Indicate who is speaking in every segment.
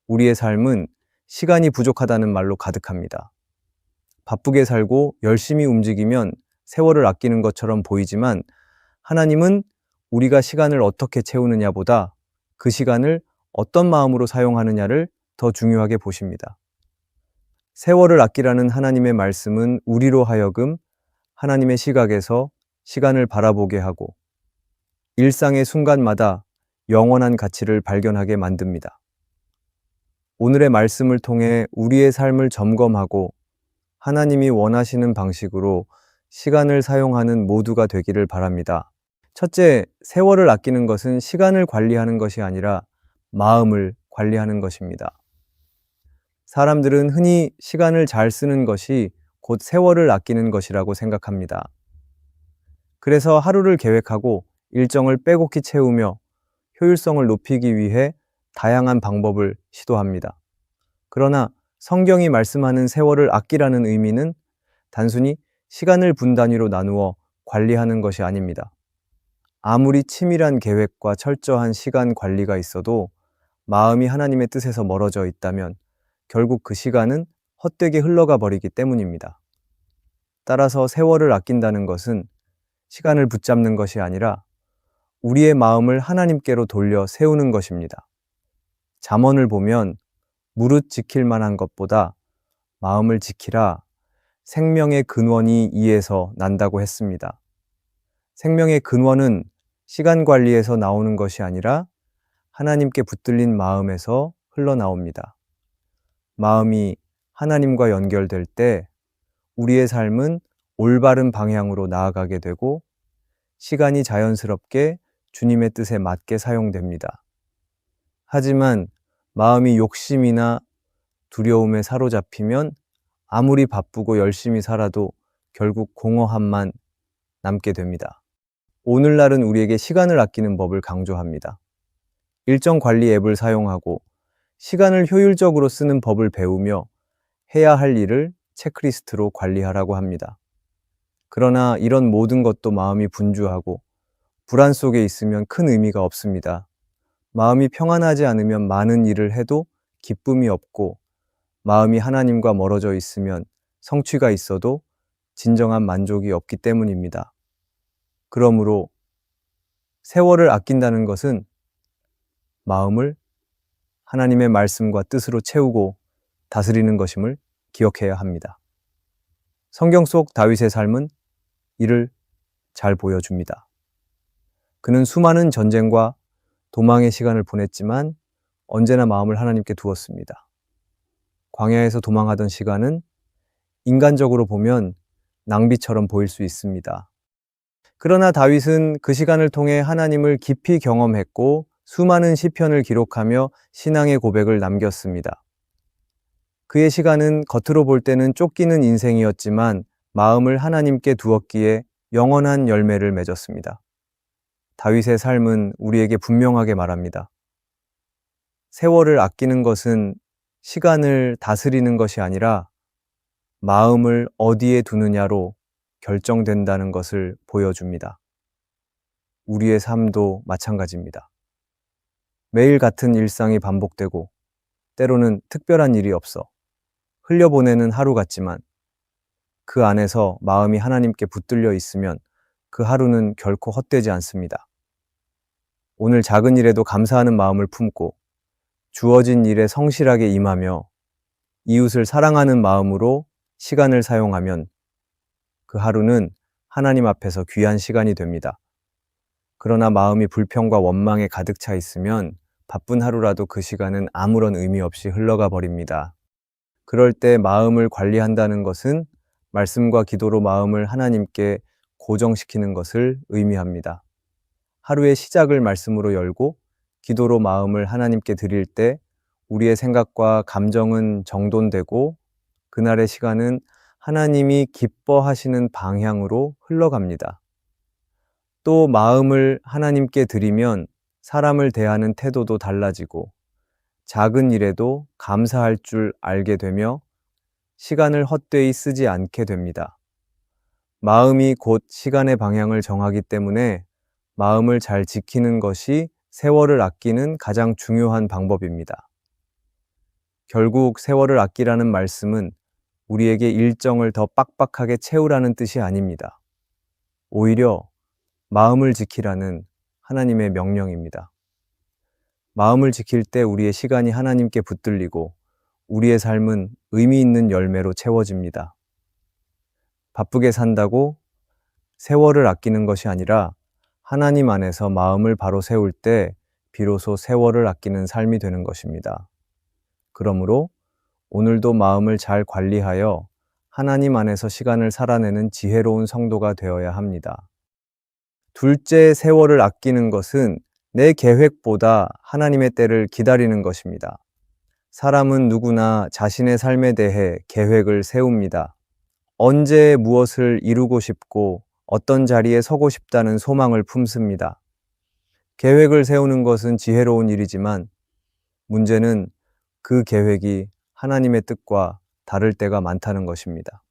Speaker 1: 우리의 삶은 시간이 부족하다는 말로 가득합니다. 바쁘게 살고 열심히 움직이면 세월을 아끼는 것처럼 보이지만 하나님은 우리가 시간을 어떻게 채우느냐보다 그 시간을 어떤 마음으로 사용하느냐를 더 중요하게 보십니다. 세월을 아끼라는 하나님의 말씀은 우리로 하여금 하나님의 시각에서 시간을 바라보게 하고 일상의 순간마다 영원한 가치를 발견하게 만듭니다. 오늘의 말씀을 통해 우리의 삶을 점검하고 하나님이 원하시는 방식으로 시간을 사용하는 모두가 되기를 바랍니다. 첫째, 세월을 아끼는 것은 시간을 관리하는 것이 아니라 마음을 관리하는 것입니다. 사람들은 흔히 시간을 잘 쓰는 것이 곧 세월을 아끼는 것이라고 생각합니다. 그래서 하루를 계획하고 일정을 빼곡히 채우며 효율성을 높이기 위해 다양한 방법을 시도합니다. 그러나 성경이 말씀하는 세월을 아끼라는 의미는 단순히 시간을 분 단위로 나누어 관리하는 것이 아닙니다. 아무리 치밀한 계획과 철저한 시간 관리가 있어도 마음이 하나님의 뜻에서 멀어져 있다면 결국 그 시간은 헛되게 흘러가 버리기 때문입니다. 따라서 세월을 아낀다는 것은 시간을 붙잡는 것이 아니라 우리의 마음을 하나님께로 돌려 세우는 것입니다. 잠언을 보면 무릇 지킬 만한 것보다 마음을 지키라 생명의 근원이 이에서 난다고 했습니다. 생명의 근원은 시간 관리에서 나오는 것이 아니라 하나님께 붙들린 마음에서 흘러나옵니다. 마음이 하나님과 연결될 때 우리의 삶은 올바른 방향으로 나아가게 되고 시간이 자연스럽게 주님의 뜻에 맞게 사용됩니다. 하지만 마음이 욕심이나 두려움에 사로잡히면 아무리 바쁘고 열심히 살아도 결국 공허함만 남게 됩니다. 오늘날은 우리에게 시간을 아끼는 법을 강조합니다. 일정 관리 앱을 사용하고 시간을 효율적으로 쓰는 법을 배우며 해야 할 일을 체크리스트로 관리하라고 합니다. 그러나 이런 모든 것도 마음이 분주하고 불안 속에 있으면 큰 의미가 없습니다. 마음이 평안하지 않으면 많은 일을 해도 기쁨이 없고 마음이 하나님과 멀어져 있으면 성취가 있어도 진정한 만족이 없기 때문입니다. 그러므로 세월을 아낀다는 것은 마음을 하나님의 말씀과 뜻으로 채우고 다스리는 것임을 기억해야 합니다. 성경 속 다윗의 삶은 이를 잘 보여줍니다. 그는 수많은 전쟁과 도망의 시간을 보냈지만 언제나 마음을 하나님께 두었습니다. 광야에서 도망하던 시간은 인간적으로 보면 낭비처럼 보일 수 있습니다. 그러나 다윗은 그 시간을 통해 하나님을 깊이 경험했고 수많은 시편을 기록하며 신앙의 고백을 남겼습니다. 그의 시간은 겉으로 볼 때는 쫓기는 인생이었지만 마음을 하나님께 두었기에 영원한 열매를 맺었습니다. 다윗의 삶은 우리에게 분명하게 말합니다. 세월을 아끼는 것은 시간을 다스리는 것이 아니라 마음을 어디에 두느냐로 결정된다는 것을 보여줍니다. 우리의 삶도 마찬가지입니다. 매일 같은 일상이 반복되고 때로는 특별한 일이 없어 흘려보내는 하루 같지만 그 안에서 마음이 하나님께 붙들려 있으면 그 하루는 결코 헛되지 않습니다. 오늘 작은 일에도 감사하는 마음을 품고 주어진 일에 성실하게 임하며 이웃을 사랑하는 마음으로 시간을 사용하면 그 하루는 하나님 앞에서 귀한 시간이 됩니다. 그러나 마음이 불평과 원망에 가득 차 있으면 바쁜 하루라도 그 시간은 아무런 의미 없이 흘러가 버립니다. 그럴 때 마음을 관리한다는 것은 말씀과 기도로 마음을 하나님께 고정시키는 것을 의미합니다. 하루의 시작을 말씀으로 열고 기도로 마음을 하나님께 드릴 때 우리의 생각과 감정은 정돈되고 그날의 시간은 하나님이 기뻐하시는 방향으로 흘러갑니다. 또 마음을 하나님께 드리면 사람을 대하는 태도도 달라지고 작은 일에도 감사할 줄 알게 되며 시간을 헛되이 쓰지 않게 됩니다. 마음이 곧 시간의 방향을 정하기 때문에 마음을 잘 지키는 것이 세월을 아끼는 가장 중요한 방법입니다. 결국 세월을 아끼라는 말씀은 우리에게 일정을 더 빡빡하게 채우라는 뜻이 아닙니다. 오히려 마음을 지키라는 하나님의 명령입니다. 마음을 지킬 때 우리의 시간이 하나님께 붙들리고 우리의 삶은 의미 있는 열매로 채워집니다. 바쁘게 산다고 세월을 아끼는 것이 아니라 하나님 안에서 마음을 바로 세울 때 비로소 세월을 아끼는 삶이 되는 것입니다. 그러므로 오늘도 마음을 잘 관리하여 하나님 안에서 시간을 살아내는 지혜로운 성도가 되어야 합니다. 둘째, 세월을 아끼는 것은 내 계획보다 하나님의 때를 기다리는 것입니다. 사람은 누구나 자신의 삶에 대해 계획을 세웁니다. 언제 무엇을 이루고 싶고 어떤 자리에 서고 싶다는 소망을 품습니다. 계획을 세우는 것은 지혜로운 일이지만 문제는 그 계획이 하나님의 뜻과 다를 때가 많다는 것입니다.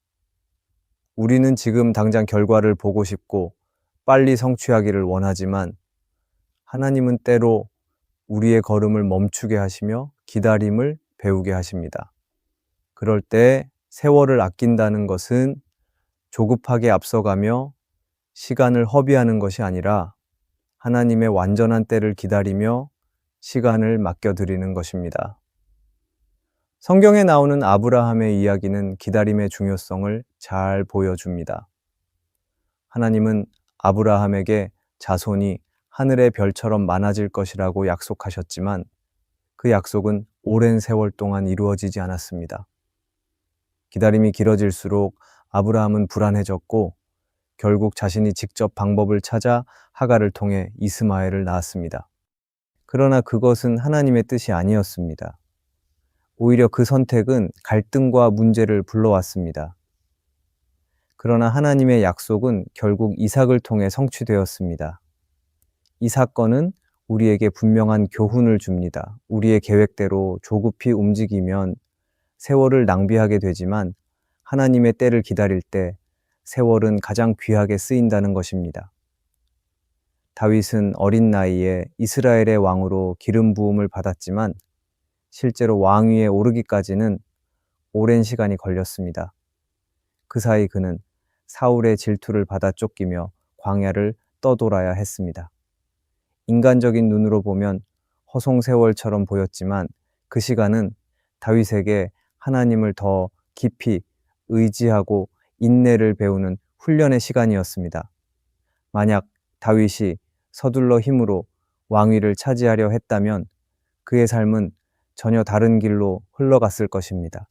Speaker 1: 우리는 지금 당장 결과를 보고 싶고 빨리 성취하기를 원하지만 하나님은 때로 우리의 걸음을 멈추게 하시며 기다림을 배우게 하십니다. 그럴 때 세월을 아낀다는 것은 조급하게 앞서가며 시간을 허비하는 것이 아니라 하나님의 완전한 때를 기다리며 시간을 맡겨드리는 것입니다. 성경에 나오는 아브라함의 이야기는 기다림의 중요성을 잘 보여줍니다. 하나님은 아브라함에게 자손이 하늘의 별처럼 많아질 것이라고 약속하셨지만 그 약속은 오랜 세월 동안 이루어지지 않았습니다. 기다림이 길어질수록 아브라함은 불안해졌고 결국 자신이 직접 방법을 찾아 하갈을 통해 이스마엘을 낳았습니다. 그러나 그것은 하나님의 뜻이 아니었습니다. 오히려 그 선택은 갈등과 문제를 불러왔습니다. 그러나 하나님의 약속은 결국 이삭을 통해 성취되었습니다. 이 사건은 우리에게 분명한 교훈을 줍니다. 우리의 계획대로 조급히 움직이면 세월을 낭비하게 되지만 하나님의 때를 기다릴 때 세월은 가장 귀하게 쓰인다는 것입니다. 다윗은 어린 나이에 이스라엘의 왕으로 기름 부음을 받았지만 실제로 왕위에 오르기까지는 오랜 시간이 걸렸습니다. 그 사이 그는 사울의 질투를 받아 쫓기며 광야를 떠돌아야 했습니다. 인간적인 눈으로 보면 허송세월처럼 보였지만 그 시간은 다윗에게 하나님을 더 깊이 의지하고 인내를 배우는 훈련의 시간이었습니다. 만약 다윗이 서둘러 힘으로 왕위를 차지하려 했다면 그의 삶은 전혀 다른 길로 흘러갔을 것입니다.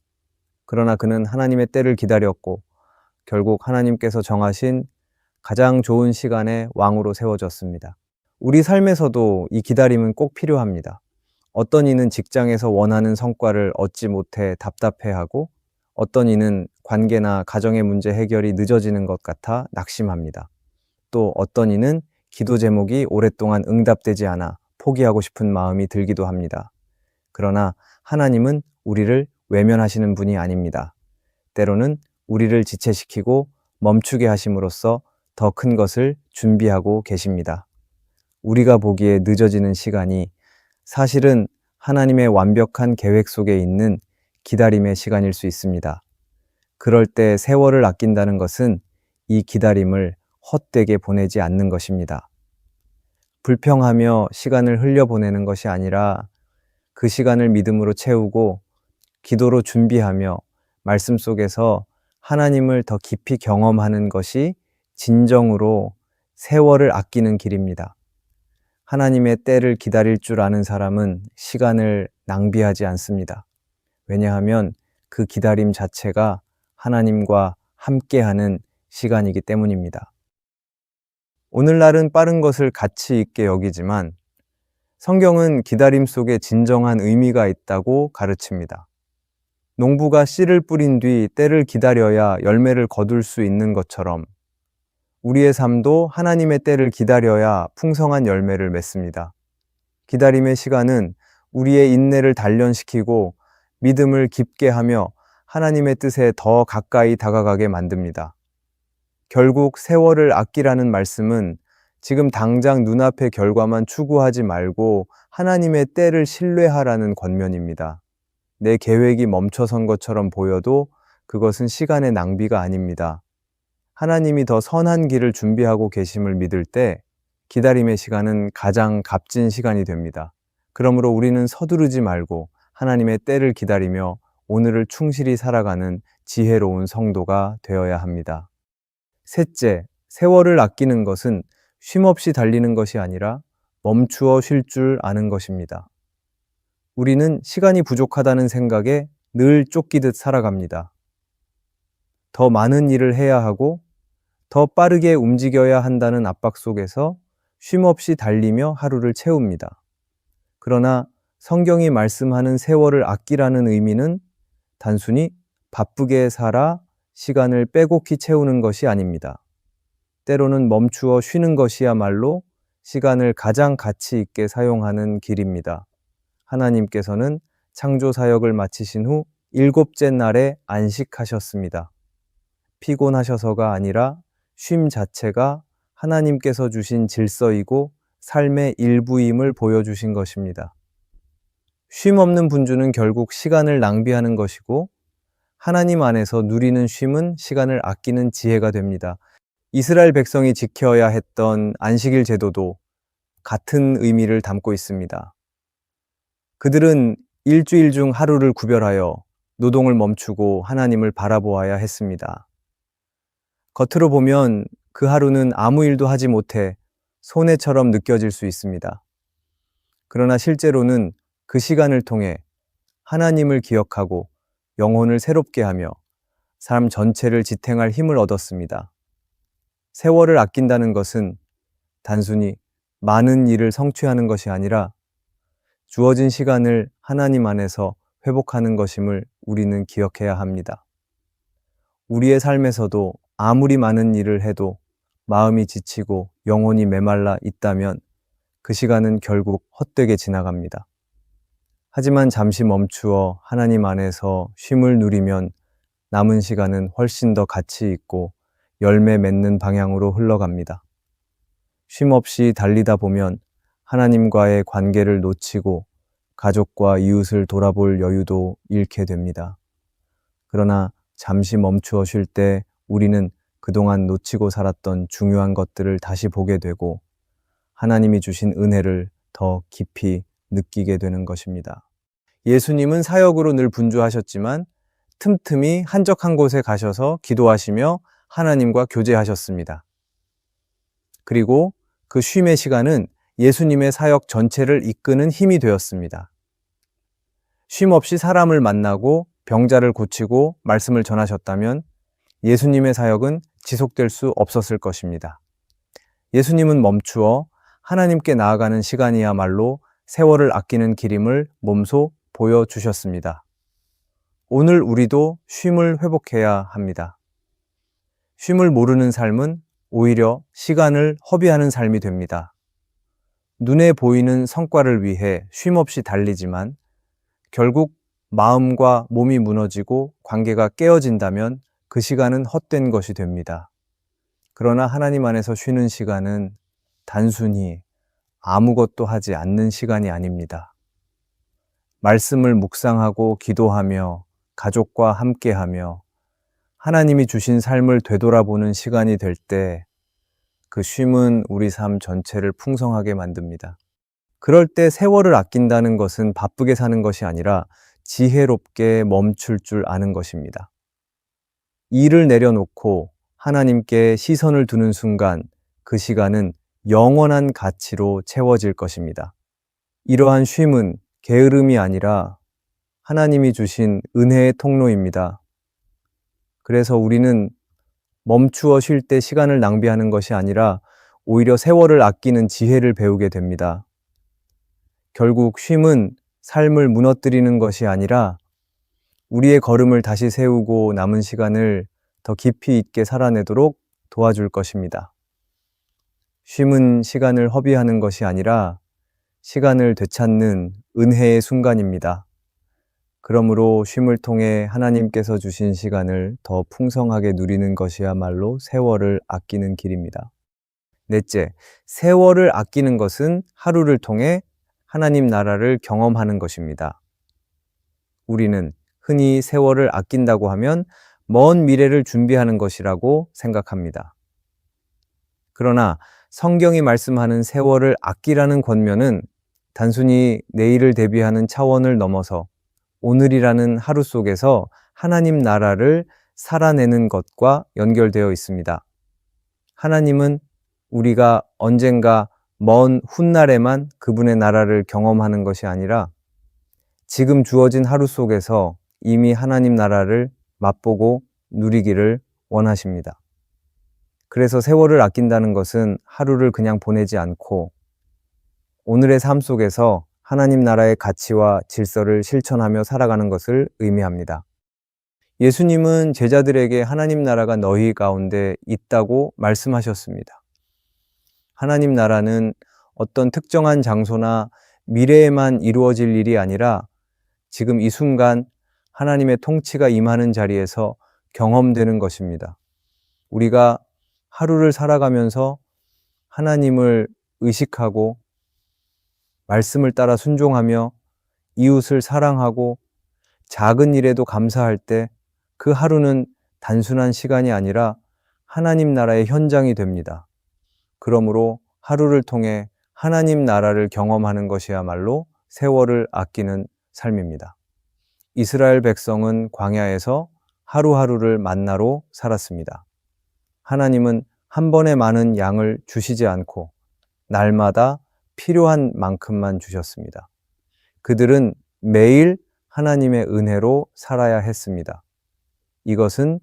Speaker 1: 그러나 그는 하나님의 때를 기다렸고 결국 하나님께서 정하신 가장 좋은 시간에 왕으로 세워졌습니다. 우리 삶에서도 이 기다림은 꼭 필요합니다. 어떤 이는 직장에서 원하는 성과를 얻지 못해 답답해하고 어떤 이는 관계나 가정의 문제 해결이 늦어지는 것 같아 낙심합니다. 또 어떤 이는 기도 제목이 오랫동안 응답되지 않아 포기하고 싶은 마음이 들기도 합니다. 그러나 하나님은 우리를 외면하시는 분이 아닙니다. 때로는 우리를 지체시키고 멈추게 하심으로써 더 큰 것을 준비하고 계십니다. 우리가 보기에 늦어지는 시간이 사실은 하나님의 완벽한 계획 속에 있는 기다림의 시간일 수 있습니다. 그럴 때 세월을 아낀다는 것은 이 기다림을 헛되게 보내지 않는 것입니다. 불평하며 시간을 흘려보내는 것이 아니라 그 시간을 믿음으로 채우고 기도로 준비하며 말씀 속에서 하나님을 더 깊이 경험하는 것이 진정으로 세월을 아끼는 길입니다. 하나님의 때를 기다릴 줄 아는 사람은 시간을 낭비하지 않습니다. 왜냐하면 그 기다림 자체가 하나님과 함께하는 시간이기 때문입니다. 오늘날은 빠른 것을 가치 있게 여기지만 성경은 기다림 속에 진정한 의미가 있다고 가르칩니다. 농부가 씨를 뿌린 뒤 때를 기다려야 열매를 거둘 수 있는 것처럼 우리의 삶도 하나님의 때를 기다려야 풍성한 열매를 맺습니다. 기다림의 시간은 우리의 인내를 단련시키고 믿음을 깊게 하며 하나님의 뜻에 더 가까이 다가가게 만듭니다. 결국 세월을 아끼라는 말씀은 지금 당장 눈앞의 결과만 추구하지 말고 하나님의 때를 신뢰하라는 권면입니다. 내 계획이 멈춰선 것처럼 보여도 그것은 시간의 낭비가 아닙니다. 하나님이 더 선한 길을 준비하고 계심을 믿을 때 기다림의 시간은 가장 값진 시간이 됩니다. 그러므로 우리는 서두르지 말고 하나님의 때를 기다리며 오늘을 충실히 살아가는 지혜로운 성도가 되어야 합니다. 셋째, 세월을 아끼는 것은 쉼없이 달리는 것이 아니라 멈추어 쉴 줄 아는 것입니다. 우리는 시간이 부족하다는 생각에 늘 쫓기듯 살아갑니다. 더 많은 일을 해야 하고 더 빠르게 움직여야 한다는 압박 속에서 쉼없이 달리며 하루를 채웁니다. 그러나 성경이 말씀하는 세월을 아끼라는 의미는 단순히 바쁘게 살아 시간을 빼곡히 채우는 것이 아닙니다. 때로는 멈추어 쉬는 것이야말로 시간을 가장 가치 있게 사용하는 길입니다. 하나님께서는 창조 사역을 마치신 후 일곱째 날에 안식하셨습니다. 피곤하셔서가 아니라 쉼 자체가 하나님께서 주신 질서이고 삶의 일부임을 보여주신 것입니다. 쉼 없는 분주는 결국 시간을 낭비하는 것이고 하나님 안에서 누리는 쉼은 시간을 아끼는 지혜가 됩니다. 이스라엘 백성이 지켜야 했던 안식일 제도도 같은 의미를 담고 있습니다. 그들은 일주일 중 하루를 구별하여 노동을 멈추고 하나님을 바라보아야 했습니다. 겉으로 보면 그 하루는 아무 일도 하지 못해 손해처럼 느껴질 수 있습니다. 그러나 실제로는 그 시간을 통해 하나님을 기억하고 영혼을 새롭게 하며 삶 전체를 지탱할 힘을 얻었습니다. 세월을 아낀다는 것은 단순히 많은 일을 성취하는 것이 아니라 주어진 시간을 하나님 안에서 회복하는 것임을 우리는 기억해야 합니다. 우리의 삶에서도 아무리 많은 일을 해도 마음이 지치고 영혼이 메말라 있다면 그 시간은 결국 헛되게 지나갑니다. 하지만 잠시 멈추어 하나님 안에서 쉼을 누리면 남은 시간은 훨씬 더 가치 있고 열매 맺는 방향으로 흘러갑니다. 쉼 없이 달리다 보면 하나님과의 관계를 놓치고 가족과 이웃을 돌아볼 여유도 잃게 됩니다. 그러나 잠시 멈추어 쉴 때 우리는 그동안 놓치고 살았던 중요한 것들을 다시 보게 되고 하나님이 주신 은혜를 더 깊이 느끼게 되는 것입니다. 예수님은 사역으로 늘 분주하셨지만 틈틈이 한적한 곳에 가셔서 기도하시며 하나님과 교제하셨습니다. 그리고 그 쉼의 시간은 예수님의 사역 전체를 이끄는 힘이 되었습니다. 쉼 없이 사람을 만나고 병자를 고치고 말씀을 전하셨다면 예수님의 사역은 지속될 수 없었을 것입니다. 예수님은 멈추어 하나님께 나아가는 시간이야말로 세월을 아끼는 길임을 몸소 보여주셨습니다. 오늘 우리도 쉼을 회복해야 합니다. 쉼을 모르는 삶은 오히려 시간을 허비하는 삶이 됩니다. 눈에 보이는 성과를 위해 쉼없이 달리지만 결국 마음과 몸이 무너지고 관계가 깨어진다면 그 시간은 헛된 것이 됩니다. 그러나 하나님 안에서 쉬는 시간은 단순히 아무것도 하지 않는 시간이 아닙니다. 말씀을 묵상하고 기도하며 가족과 함께하며 하나님이 주신 삶을 되돌아보는 시간이 될 때 그 쉼은 우리 삶 전체를 풍성하게 만듭니다. 그럴 때 세월을 아낀다는 것은 바쁘게 사는 것이 아니라 지혜롭게 멈출 줄 아는 것입니다. 일을 내려놓고 하나님께 시선을 두는 순간 그 시간은 영원한 가치로 채워질 것입니다. 이러한 쉼은 게으름이 아니라 하나님이 주신 은혜의 통로입니다. 그래서 우리는 멈추어 쉴 때 시간을 낭비하는 것이 아니라 오히려 세월을 아끼는 지혜를 배우게 됩니다. 결국 쉼은 삶을 무너뜨리는 것이 아니라 우리의 걸음을 다시 세우고 남은 시간을 더 깊이 있게 살아내도록 도와줄 것입니다. 쉼은 시간을 허비하는 것이 아니라 시간을 되찾는 은혜의 순간입니다. 그러므로 쉼을 통해 하나님께서 주신 시간을 더 풍성하게 누리는 것이야말로 세월을 아끼는 길입니다. 넷째, 세월을 아끼는 것은 하루를 통해 하나님 나라를 경험하는 것입니다. 우리는 흔히 세월을 아낀다고 하면 먼 미래를 준비하는 것이라고 생각합니다. 그러나 성경이 말씀하는 세월을 아끼라는 권면은 단순히 내일을 대비하는 차원을 넘어서 오늘이라는 하루 속에서 하나님 나라를 살아내는 것과 연결되어 있습니다. 하나님은 우리가 언젠가 먼 훗날에만 그분의 나라를 경험하는 것이 아니라 지금 주어진 하루 속에서 이미 하나님 나라를 맛보고 누리기를 원하십니다. 그래서 세월을 아낀다는 것은 하루를 그냥 보내지 않고 오늘의 삶 속에서 하나님 나라의 가치와 질서를 실천하며 살아가는 것을 의미합니다. 예수님은 제자들에게 하나님 나라가 너희 가운데 있다고 말씀하셨습니다. 하나님 나라는 어떤 특정한 장소나 미래에만 이루어질 일이 아니라 지금 이 순간 하나님의 통치가 임하는 자리에서 경험되는 것입니다. 우리가 하루를 살아가면서 하나님을 의식하고 말씀을 따라 순종하며 이웃을 사랑하고 작은 일에도 감사할 때 그 하루는 단순한 시간이 아니라 하나님 나라의 현장이 됩니다. 그러므로 하루를 통해 하나님 나라를 경험하는 것이야말로 세월을 아끼는 삶입니다. 이스라엘 백성은 광야에서 하루하루를 만나로 살았습니다. 하나님은 한 번에 많은 양을 주시지 않고 날마다 필요한 만큼만 주셨습니다. 그들은 매일 하나님의 은혜로 살아야 했습니다. 이것은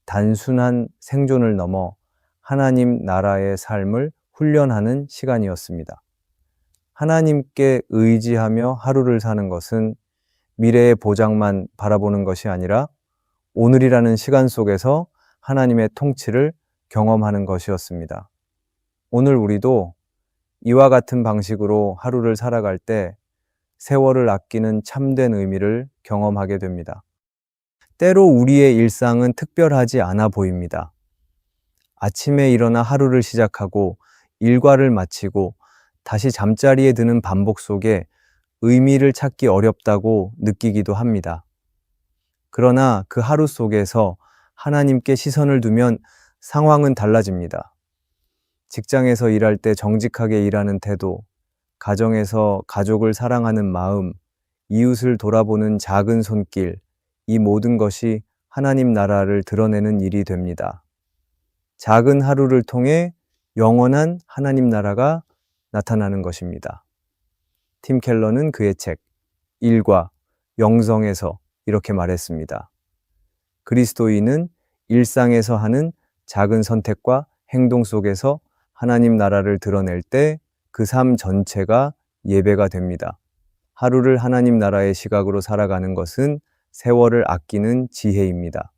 Speaker 1: 단순한 생존을 넘어 하나님 나라의 삶을 훈련하는 시간이었습니다. 하나님께 의지하며 하루를 사는 것은 미래의 보장만 바라보는 것이 아니라 오늘이라는 시간 속에서 하나님의 통치를 경험하는 것이었습니다. 오늘 우리도 이와 같은 방식으로 하루를 살아갈 때 세월을 아끼는 참된 의미를 경험하게 됩니다. 때로 우리의 일상은 특별하지 않아 보입니다. 아침에 일어나 하루를 시작하고 일과를 마치고 다시 잠자리에 드는 반복 속에 의미를 찾기 어렵다고 느끼기도 합니다. 그러나 그 하루 속에서 하나님께 시선을 두면 상황은 달라집니다. 직장에서 일할 때 정직하게 일하는 태도, 가정에서 가족을 사랑하는 마음, 이웃을 돌아보는 작은 손길, 이 모든 것이 하나님 나라를 드러내는 일이 됩니다. 작은 하루를 통해 영원한 하나님 나라가 나타나는 것입니다. 팀 켈러는 그의 책 일과 영성에서 이렇게 말했습니다. 그리스도인은 일상에서 하는 작은 선택과 행동 속에서 하나님 나라를 드러낼 때 그 삶 전체가 예배가 됩니다. 하루를 하나님 나라의 시각으로 살아가는 것은 세월을 아끼는 지혜입니다.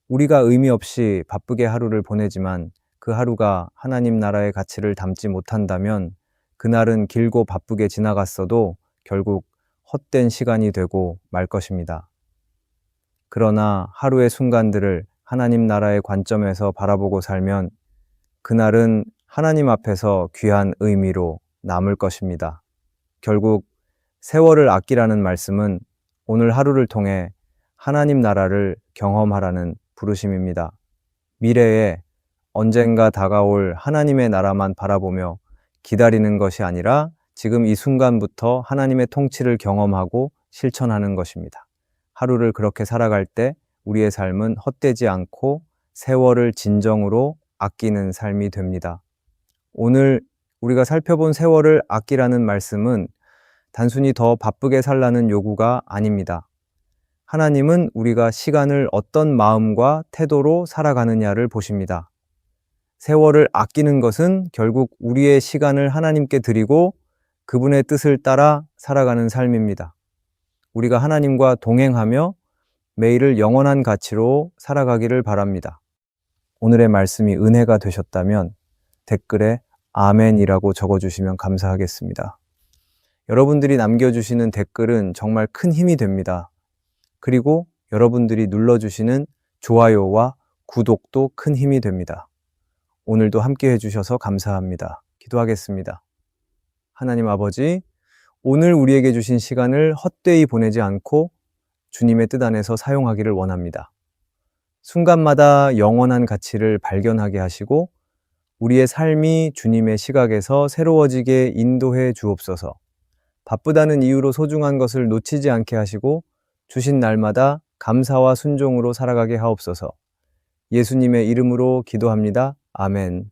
Speaker 1: 우리가 의미 없이 바쁘게 하루를 보내지만 그 하루가 하나님 나라의 가치를 담지 못한다면 그날은 길고 바쁘게 지나갔어도 결국 헛된 시간이 되고 말 것입니다. 그러나 하루의 순간들을 하나님 나라의 관점에서 바라보고 살면 그날은 하나님 앞에서 귀한 의미로 남을 것입니다. 결국 세월을 아끼라는 말씀은 오늘 하루를 통해 하나님 나라를 경험하라는 부르심입니다. 미래에 언젠가 다가올 하나님의 나라만 바라보며 기다리는 것이 아니라 지금 이 순간부터 하나님의 통치를 경험하고 실천하는 것입니다. 하루를 그렇게 살아갈 때 우리의 삶은 헛되지 않고 세월을 진정으로 아끼는 삶이 됩니다. 오늘 우리가 살펴본 세월을 아끼라는 말씀은 단순히 더 바쁘게 살라는 요구가 아닙니다. 하나님은 우리가 시간을 어떤 마음과 태도로 살아가느냐를 보십니다. 세월을 아끼는 것은 결국 우리의 시간을 하나님께 드리고 그분의 뜻을 따라 살아가는 삶입니다. 우리가 하나님과 동행하며 매일을 영원한 가치로 살아가기를 바랍니다. 오늘의 말씀이 은혜가 되셨다면 댓글에 아멘이라고 적어주시면 감사하겠습니다. 여러분들이 남겨주시는 댓글은 정말 큰 힘이 됩니다. 그리고 여러분들이 눌러주시는 좋아요와 구독도 큰 힘이 됩니다. 오늘도 함께 해주셔서 감사합니다. 기도하겠습니다. 하나님 아버지, 오늘 우리에게 주신 시간을 헛되이 보내지 않고 주님의 뜻 안에서 사용하기를 원합니다. 순간마다 영원한 가치를 발견하게 하시고 우리의 삶이 주님의 시각에서 새로워지게 인도해 주옵소서. 바쁘다는 이유로 소중한 것을 놓치지 않게 하시고 주신 날마다 감사와 순종으로 살아가게 하옵소서. 예수님의 이름으로 기도합니다. 아멘.